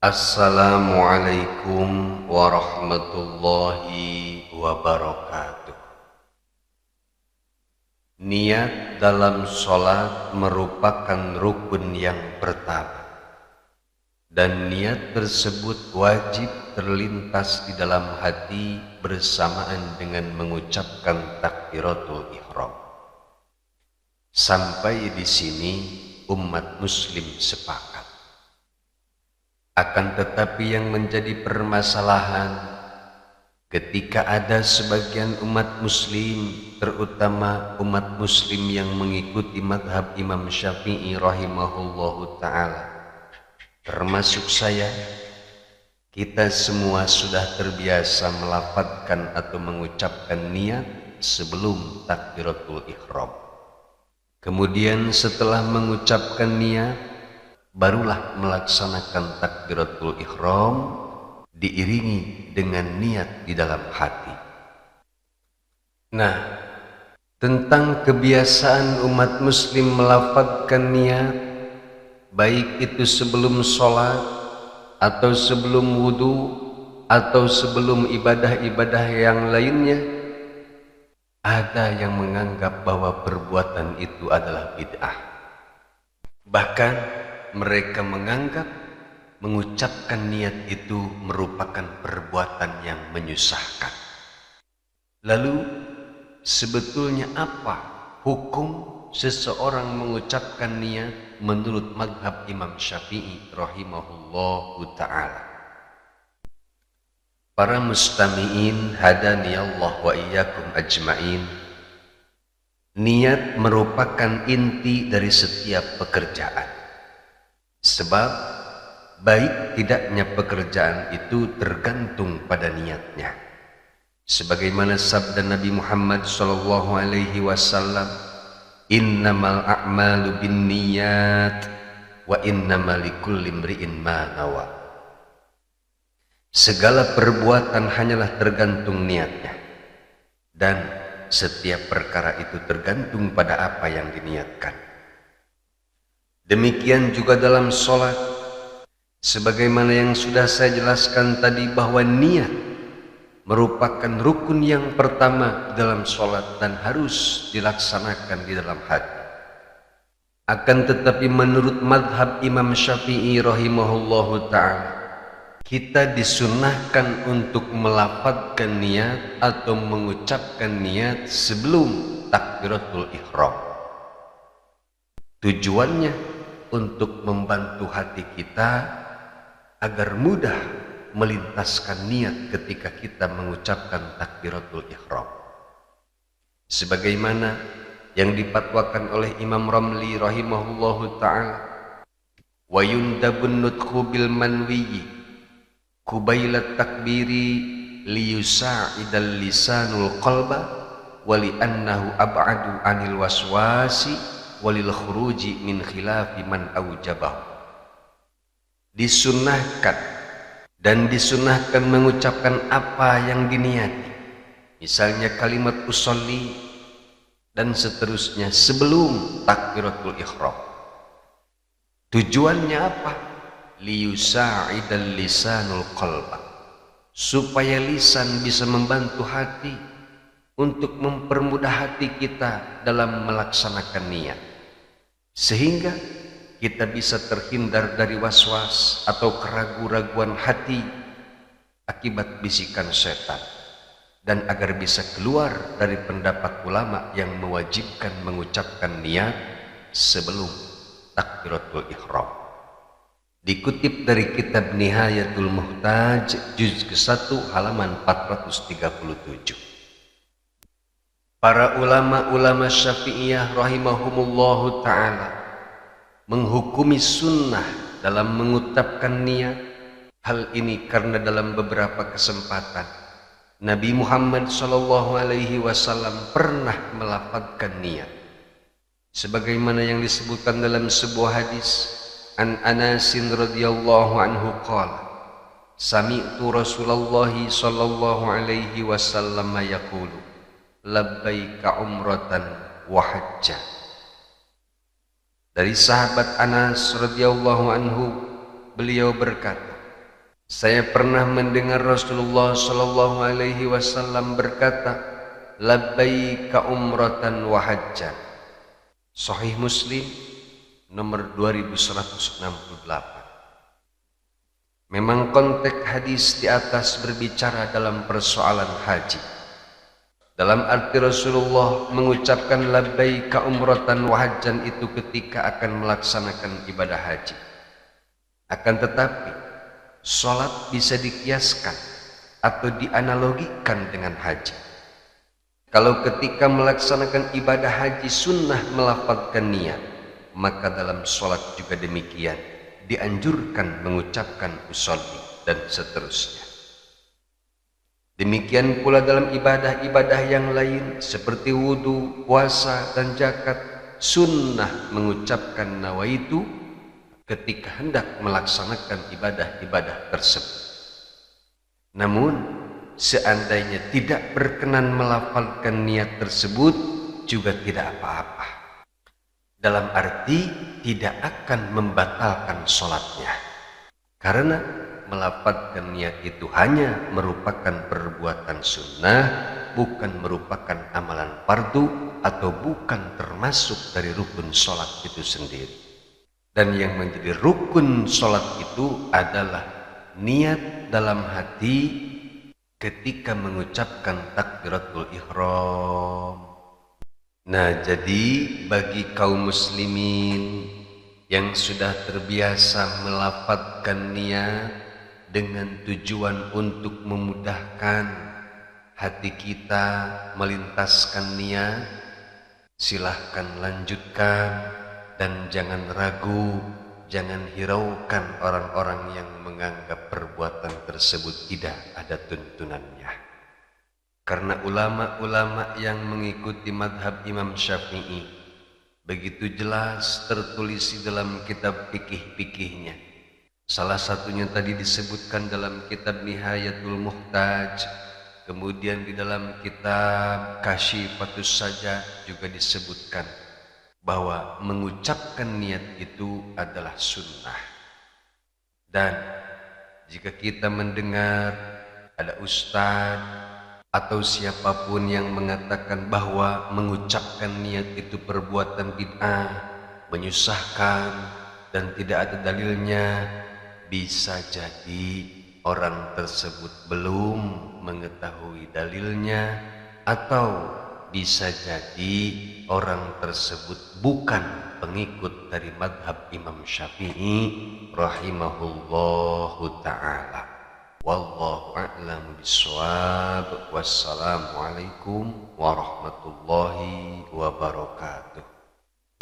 Assalamualaikum warahmatullahi wabarakatuh. Niat dalam sholat merupakan rukun yang pertama, dan niat tersebut wajib terlintas di dalam hati bersamaan dengan mengucapkan takbiratul ihram. Sampai di sini umat muslim sepakat. Akan tetapi yang menjadi permasalahan ketika ada sebagian umat muslim, terutama umat muslim yang mengikuti madhab Imam Syafi'i rahimahullahu ta'ala, termasuk saya, kita semua sudah terbiasa melafadzkan atau mengucapkan niat sebelum takbiratul ihram. Kemudian setelah mengucapkan niat, barulah melaksanakan takbiratul ihram diiringi dengan niat di dalam hati. Nah, tentang kebiasaan umat muslim melafadzkan niat, baik itu sebelum sholat atau sebelum wudhu atau sebelum ibadah-ibadah yang lainnya, ada yang menganggap bahwa perbuatan itu adalah bid'ah. Bahkan mereka menganggap mengucapkan niat itu merupakan perbuatan yang menyusahkan. Lalu sebetulnya apa hukum seseorang mengucapkan niat menurut madhab Imam Syafi'i rahimahullahu ta'ala? Para mustami'in hadaniyallah wa iyyakum ajma'in, niat merupakan inti dari setiap pekerjaan. Sebab baik tidaknya pekerjaan itu tergantung pada niatnya. Sebagaimana sabda Nabi Muhammad SAW, innamal a'malu binniyat wa innamal likulli imri'in ma nawa. Segala perbuatan hanyalah tergantung niatnya, dan setiap perkara itu tergantung pada apa yang diniatkan. Demikian juga dalam sholat, sebagaimana yang sudah saya jelaskan tadi bahwa niat merupakan rukun yang pertama dalam sholat dan harus dilaksanakan di dalam hati. Akan tetapi menurut madhab Imam Syafi'i rahimahullahu ta'ala, kita disunnahkan untuk melafadzkan niat atau mengucapkan niat sebelum takbiratul ihram. Tujuannya untuk membantu hati kita agar mudah melintaskan niat ketika kita mengucapkan takbiratul ihram. Sebagaimana yang dipatwakan oleh Imam Ramli rahimahullahu ta'ala, wa yundabun nutku bil manwiyi kubailat takbiri liyusa'idal lisanul qalba wali annahu ab'adu anil waswasi walil khuruji min khilafi man aujabahu. Disunnahkan mengucapkan apa yang diniati, misalnya kalimat usolli dan seterusnya sebelum takbiratul ihram. Tujuannya apa? Liyusa'idal lisanul qalba, supaya lisan bisa membantu hati untuk mempermudah hati kita dalam melaksanakan niat, sehingga kita bisa terhindar dari waswas atau keraguan-raguan hati akibat bisikan setan, dan agar bisa keluar dari pendapat ulama yang mewajibkan mengucapkan niat sebelum takbiratul ihram. Dikutip dari kitab Nihayatul Muhtaj juz ke-1 halaman 437. Para ulama-ulama Syafi'iyah rahimahumullahu ta'ala menghukumi sunnah dalam mengucapkan niat. Hal ini karena dalam beberapa kesempatan Nabi Muhammad SAW pernah melafadzkan niat, sebagaimana yang disebutkan dalam sebuah hadis an Anasin radhiyallahu anhu qala sami'tu Rasulullah sallallahu alaihi wasallam yaqulu labbaika umratan wa hajja. Dari sahabat Anas radhiyallahu anhu, beliau berkata, Saya pernah mendengar Rasulullah Shallallahu Alaihi Wasallam berkata, labbaika umratan wa hajjan. Sahih Muslim nomor 2168. Memang konteks hadis di atas berbicara dalam persoalan haji. Dalam arti Rasulullah mengucapkan labbaika umratan wa hajjan itu ketika akan melaksanakan ibadah haji. Akan tetapi sholat bisa dikiaskan atau dianalogikan dengan haji. Kalau ketika melaksanakan ibadah haji sunnah melafadzkan niat, maka dalam sholat juga demikian, dianjurkan mengucapkan usolli dan seterusnya. Demikian pula dalam ibadah-ibadah yang lain seperti wudu, puasa dan zakat, sunnah mengucapkan nawaitu ketika hendak melaksanakan ibadah-ibadah tersebut. Namun seandainya tidak berkenan melafalkan niat tersebut juga tidak apa-apa, dalam arti tidak akan membatalkan sholatnya, karena melafalkan niat itu hanya merupakan perbuatan sunnah, bukan merupakan amalan fardu atau bukan termasuk dari rukun sholat itu sendiri. Dan yang menjadi rukun sholat itu adalah niat dalam hati ketika mengucapkan takbiratul ihram. Nah, jadi bagi kaum muslimin yang sudah terbiasa melafadzkan niat dengan tujuan untuk memudahkan hati kita melintaskan niat, silahkan lanjutkan dan jangan ragu, jangan hiraukan orang-orang yang menganggap perbuatan tersebut tidak ada tuntunannya. Karena ulama-ulama yang mengikuti madhab Imam Syafi'i begitu jelas tertulis di dalam kitab fikih-fikihnya. Salah satunya tadi disebutkan dalam kitab Nihayatul Muhtaj, kemudian di dalam kitab Kasyifatus Sajad juga disebutkan bahwa mengucapkan niat itu adalah sunnah. Dan jika kita mendengar ada ustadz atau siapapun yang mengatakan bahwa mengucapkan niat itu perbuatan bid'ah, menyusahkan dan tidak ada dalilnya, bisa jadi orang tersebut belum mengetahui dalilnya, atau bisa jadi orang tersebut bukan pengikut dari madhab Imam Syafi'i rahimahullahu ta'ala. Wallahu a'lam bishawab. Wassalamualaikum warahmatullahi wabarakatuh.